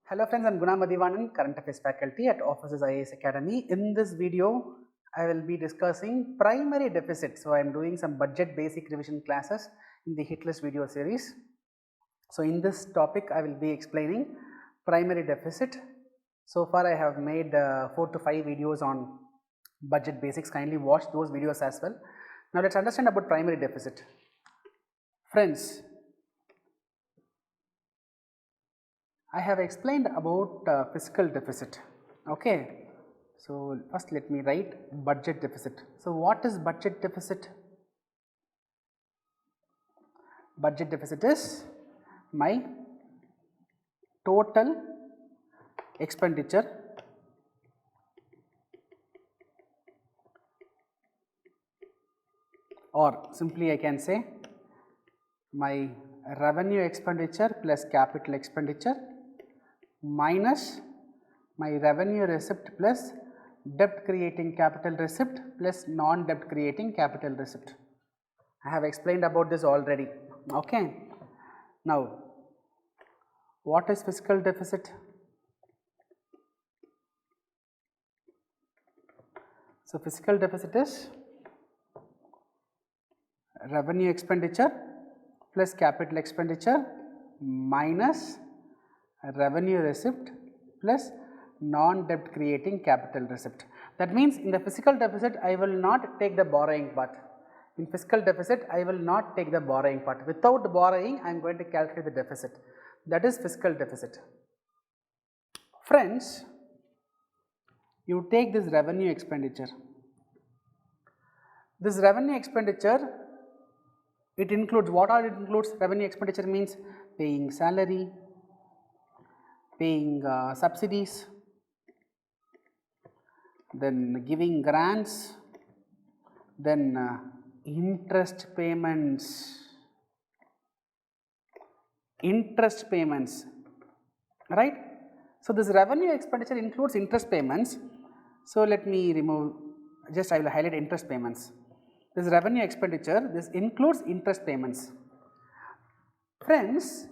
Hello friends, I am Guna Mathivanan, Current Affairs faculty at Offices IAS Academy. In this video, I will be discussing primary deficit. So, I am doing some budget basic revision classes in the hit list video series. So, in this topic, I will be explaining primary deficit. So far, I have made 4 to 5 videos on budget basics. Kindly watch those videos as well. Now, let us understand about primary deficit. Friends, I have explained about fiscal deficit. Okay. So, first let me write budget deficit. So, what is budget deficit? Budget deficit is my total expenditure or simply I can say my revenue expenditure plus capital expenditure minus my revenue receipt plus debt creating capital receipt plus non debt creating capital receipt. I have explained about this already. Okay. Now, what is fiscal deficit? So, fiscal deficit is revenue expenditure plus capital expenditure minus revenue receipt plus non-debt creating capital receipt. That means, in the fiscal deficit, I will not take the borrowing part. In fiscal deficit, I will not take the borrowing part. Without borrowing, I am going to calculate the deficit. That is fiscal deficit. Friends, you take this revenue expenditure. This revenue expenditure, it includes, what all it includes? Revenue expenditure means paying salary, paying subsidies, then giving grants, then interest payments, right. So, this revenue expenditure includes interest payments. So, let me remove, just I will highlight interest payments. This revenue expenditure, this includes interest payments. Friends,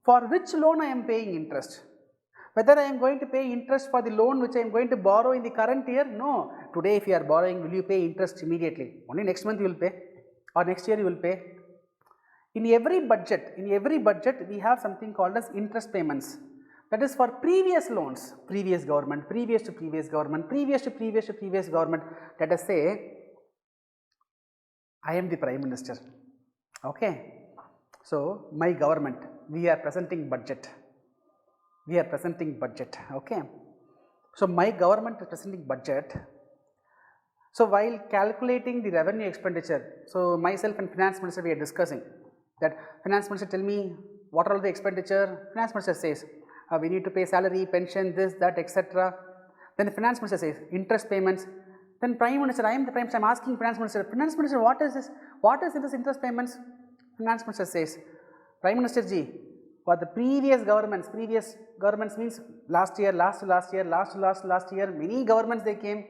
for which loan I am paying interest? Whether I am going to pay interest for the loan which I am going to borrow in the current year? No. Today if you are borrowing, will you pay interest immediately? Only next month you will pay or next year you will pay. In every budget we have something called as interest payments. That is for previous loans, previous government, previous to previous government, previous to previous to previous government. Let us say I am the Prime Minister. Okay. So, my government, we are presenting budget. Okay. So, my government is presenting budget. So, while calculating the revenue expenditure, so myself and Finance Minister we are discussing that Finance Minister tell me what are all the expenditure. Finance Minister says we need to pay salary, pension, this, that, etc. Then the Finance Minister says interest payments. Then Prime Minister, I am the Prime Minister, I am asking Finance Minister, what is this? What is this interest payments? Finance Minister says, Prime Minister ji, for the previous governments means last year, last year, many governments they came,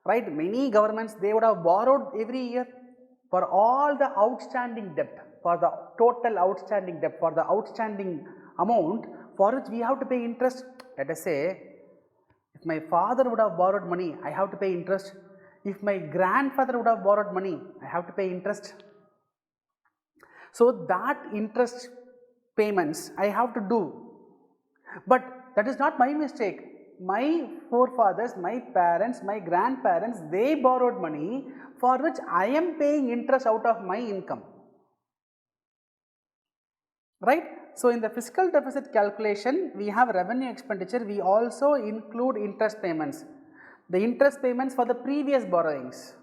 right? Many governments they would have borrowed every year for all the outstanding debt, for the total outstanding debt, for the outstanding amount for which we have to pay interest. Let us say, if my father would have borrowed money, I have to pay interest. If my grandfather would have borrowed money, I have to pay interest. So, that interest payments I have to do, but that is not my mistake. My forefathers, my parents, my grandparents, they borrowed money for which I am paying interest out of my income, right. So, in the fiscal deficit calculation, we have revenue expenditure, we also include interest payments, the interest payments for the previous borrowings,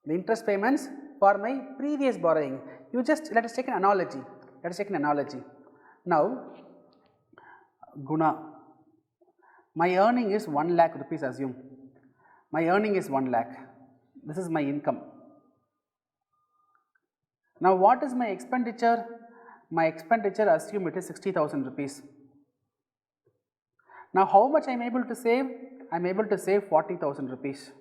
the interest payments for my previous borrowing. You just let us take an analogy. Now, Guna, my earning is 1 lakh rupees, assume. My earning is 1 lakh. This is my income. Now, what is my expenditure? My expenditure, assume it is 60,000 rupees. Now, how much I am able to save? I am able to save 40,000 rupees.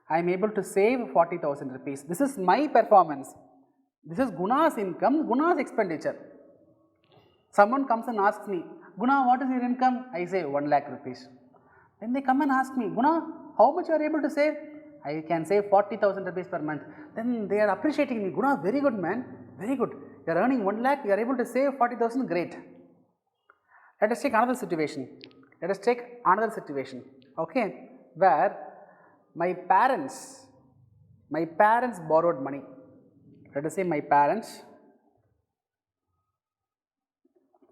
I am able to save 40,000 rupees. This is my performance. This is Guna's income, Guna's expenditure. Someone comes and asks me, Guna, what is your income? I say 1 lakh rupees. Then they come and ask me, Guna, how much you are able to save? I can save 40,000 rupees per month. Then they are appreciating me. Guna, very good man, very good. You are earning 1 lakh, you are able to save 40,000, great. Let us take another situation. Okay, where my parents borrowed money. Let us say my parents,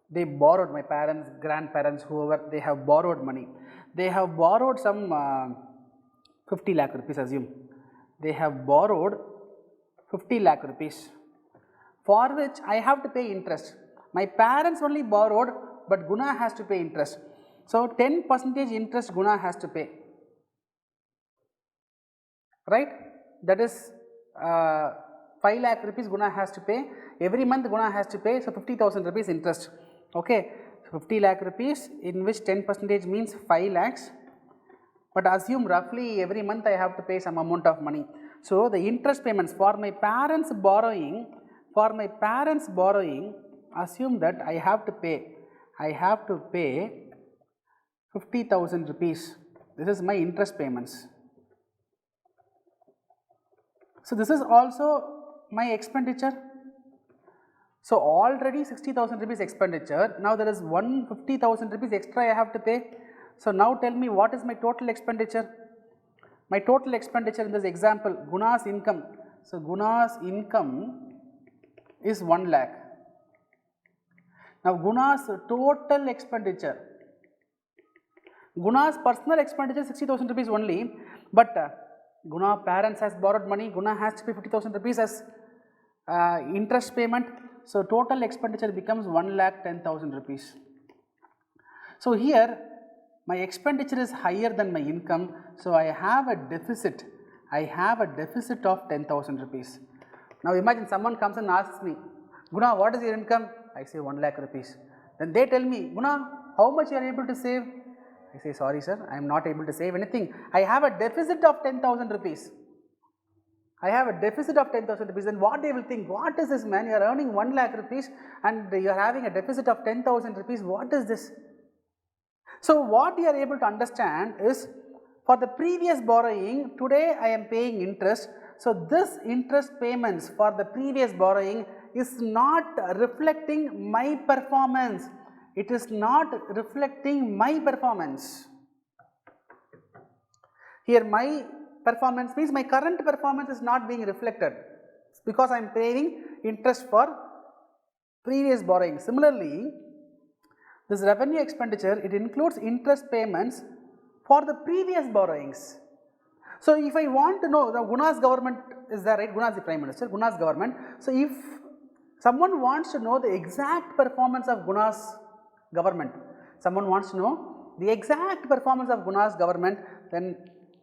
they borrowed, my parents, grandparents, whoever, they have borrowed money. They have borrowed some 50 lakh rupees, assume. They have borrowed 50 lakh rupees, for which I have to pay interest. My parents only borrowed, but Guna has to pay interest. So 10% interest Guna has to pay, right? That is 5 lakh rupees Guna has to pay. Every month Guna has to pay, so 50,000 rupees interest. Okay, so 50 lakh rupees, in which 10% means 5 lakhs. But assume roughly every month I have to pay some amount of money. So the interest payments for my parents borrowing, assume that I have to pay 50,000 rupees. This is my interest payments. So this is also my expenditure. So already 60,000 rupees expenditure, now there is 150,000 rupees extra I have to pay. So now tell me, what is my total expenditure? My total expenditure in this example, Guna's income. So Guna's income is 1 lakh. Now Guna's total expenditure, Guna's personal expenditure 60,000 rupees only, but Guna parents has borrowed money, Guna has to pay 50,000 rupees as interest payment. So total expenditure becomes 1,10,000 rupees. So here my expenditure is higher than my income, so I have a deficit. Of 10,000 rupees. Now imagine someone comes and asks me, Guna, what is your income? I say 1 lakh rupees. Then they tell me, Guna, how much you are able to save? I say, sorry sir, I am not able to save anything. I have a deficit of 10,000 rupees. Then what they will think, what is this man, you are earning 1 lakh rupees and you are having a deficit of 10,000 rupees, what is this? So what you are able to understand is, for the previous borrowing, today I am paying interest. So this interest payments for the previous borrowing is not reflecting my performance. It is not reflecting my performance. Here my performance means my current performance is not being reflected, because I am paying interest for previous borrowing. Similarly, this revenue expenditure, it includes interest payments for the previous borrowings. So if I want to know, the Guna's government is there, right? Guna is the Prime Minister, Guna's government. So if someone wants to know the exact performance of Guna's government, then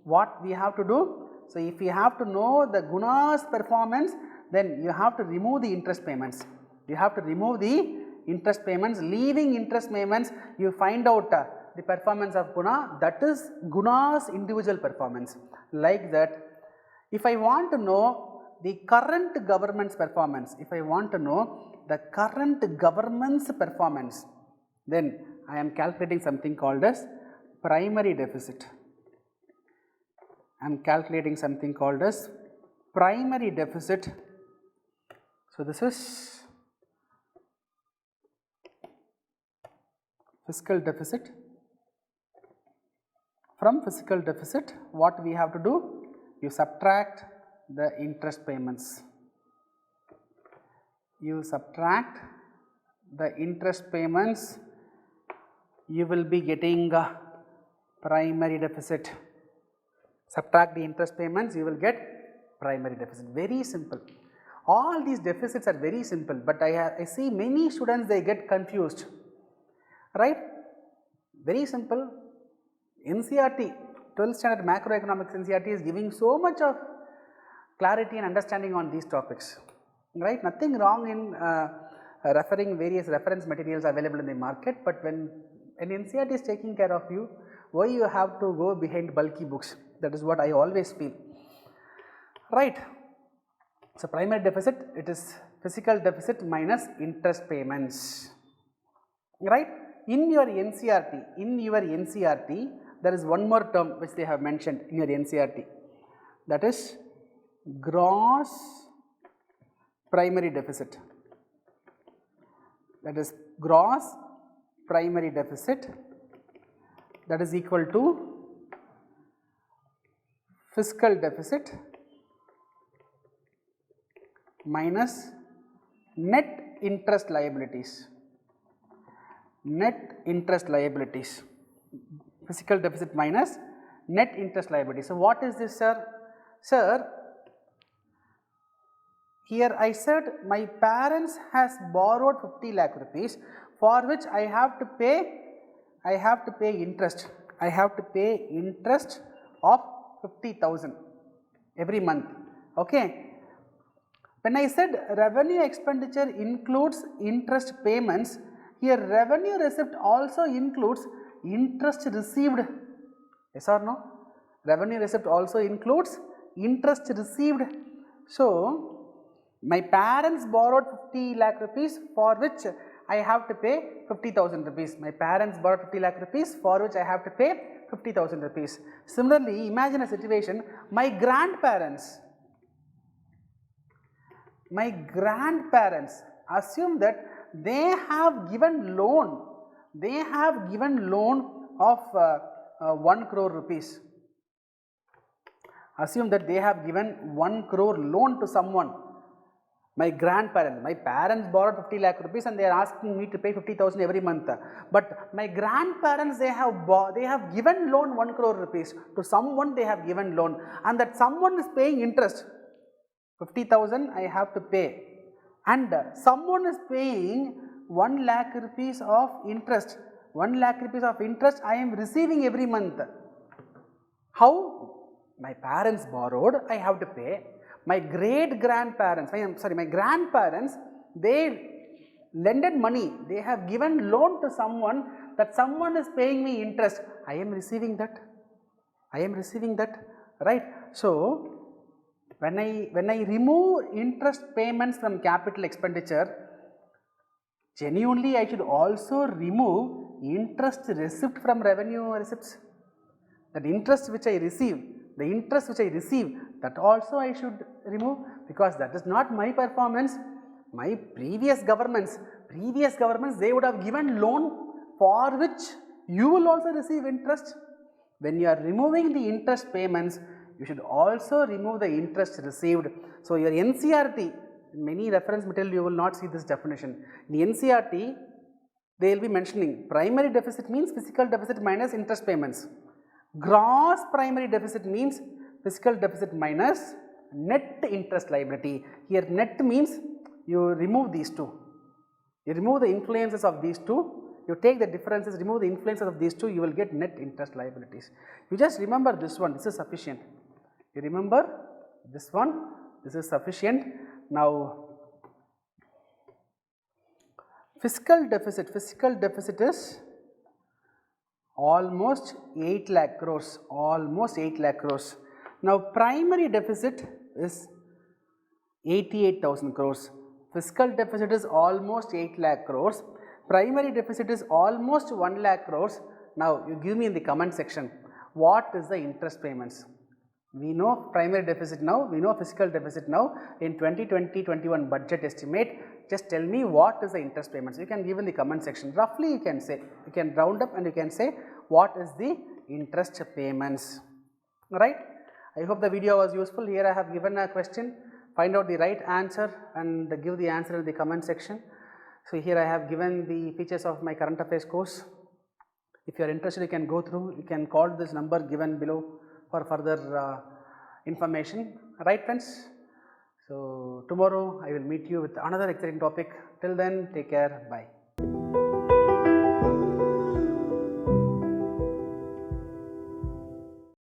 what we have to do? So if we have to know the Guna's performance, then you have to remove the interest payments. Leaving interest payments, you find out the performance of Guna, that is Guna's individual performance. Like that, if I want to know the current government's performance, then I am calculating something called as primary deficit. So this is fiscal deficit. From fiscal deficit, what we have to do? You subtract the interest payments. You will be getting primary deficit. Subtract the interest payments, you will get primary deficit. Very simple. All these deficits are very simple, but I see many students, they get confused, right? Very simple. NCERT, 12th standard macroeconomics NCERT is giving so much of clarity and understanding on these topics, right? Nothing wrong in referring various reference materials available in the market, but when an NCERT is taking care of you, why you have to go behind bulky books? That is what I always feel, right? So primary deficit, it is fiscal deficit minus interest payments. right? In your NCRT, there is one more term which they have mentioned in your NCRT, that is gross primary deficit. That is gross primary deficit, that is equal to fiscal deficit minus net interest liabilities. Net interest liabilities, fiscal deficit minus net interest liabilities. So, what is this, sir? Sir, here I said my parents has borrowed 50 lakh rupees for which I have to pay interest. I have to pay interest of 50,000 every month. Okay. When I said revenue expenditure includes interest payments, here revenue receipt also includes interest received. Yes or no? Revenue receipt also includes interest received. So, my parents borrowed 50 lakh rupees for which I have to pay 50,000 rupees. My parents borrowed 50 lakh rupees for which I have to pay 50,000 rupees. Similarly, imagine a situation, my grandparents, assume that they have given loan of 1 crore rupees. Assume that they have given 1 crore loan to someone. My parents borrowed 50 lakh rupees and they are asking me to pay 50,000 every month. But my grandparents, they have given loan 1 crore rupees to someone. They have given loan, and that someone is paying interest. 50,000 I have to pay, and someone is paying 1 lakh rupees of interest. 1 lakh rupees of interest I am receiving every month. How? My parents borrowed, I have to pay. My grandparents, they lended money, they have given loan to someone, that someone is paying me interest. I am receiving that. Right? So, when I remove interest payments from capital expenditure, genuinely I should also remove interest receipt from revenue receipts. That interest which I receive, that also I should remove, because that is not my performance. My previous governments, they would have given loan for which you will also receive interest. When you are removing the interest payments, you should also remove the interest received. So, your NCRT, in many reference material you will not see this definition. In the NCRT, they will be mentioning primary deficit means fiscal deficit minus interest payments. Gross primary deficit means fiscal deficit minus net interest liability. Here net means you remove these two. You remove the influences of these two. You take the differences, remove the influences of these two, you will get net interest liabilities. You just remember this one, this is sufficient. You remember this one, this is sufficient. Now, fiscal deficit is almost 8 lakh crores, Now, primary deficit is 88,000 crores. Fiscal deficit is almost 8 lakh crores. Primary deficit is almost 1 lakh crores. Now, you give me in the comment section, what is the interest payments? We know primary deficit now, we know fiscal deficit now. In 2020-21 budget estimate, just tell me what is the interest payments. You can give in the comment section. Roughly you can say, you can round up and you can say what is the interest payments. Right? I hope the video was useful. Here I have given a question. Find out the right answer and give the answer in the comment section. So, here I have given the features of my current affairs course. If you are interested, you can go through, you can call this number given below for further information. Right, friends? So, tomorrow I will meet you with another exciting topic. Till then, take care. Bye.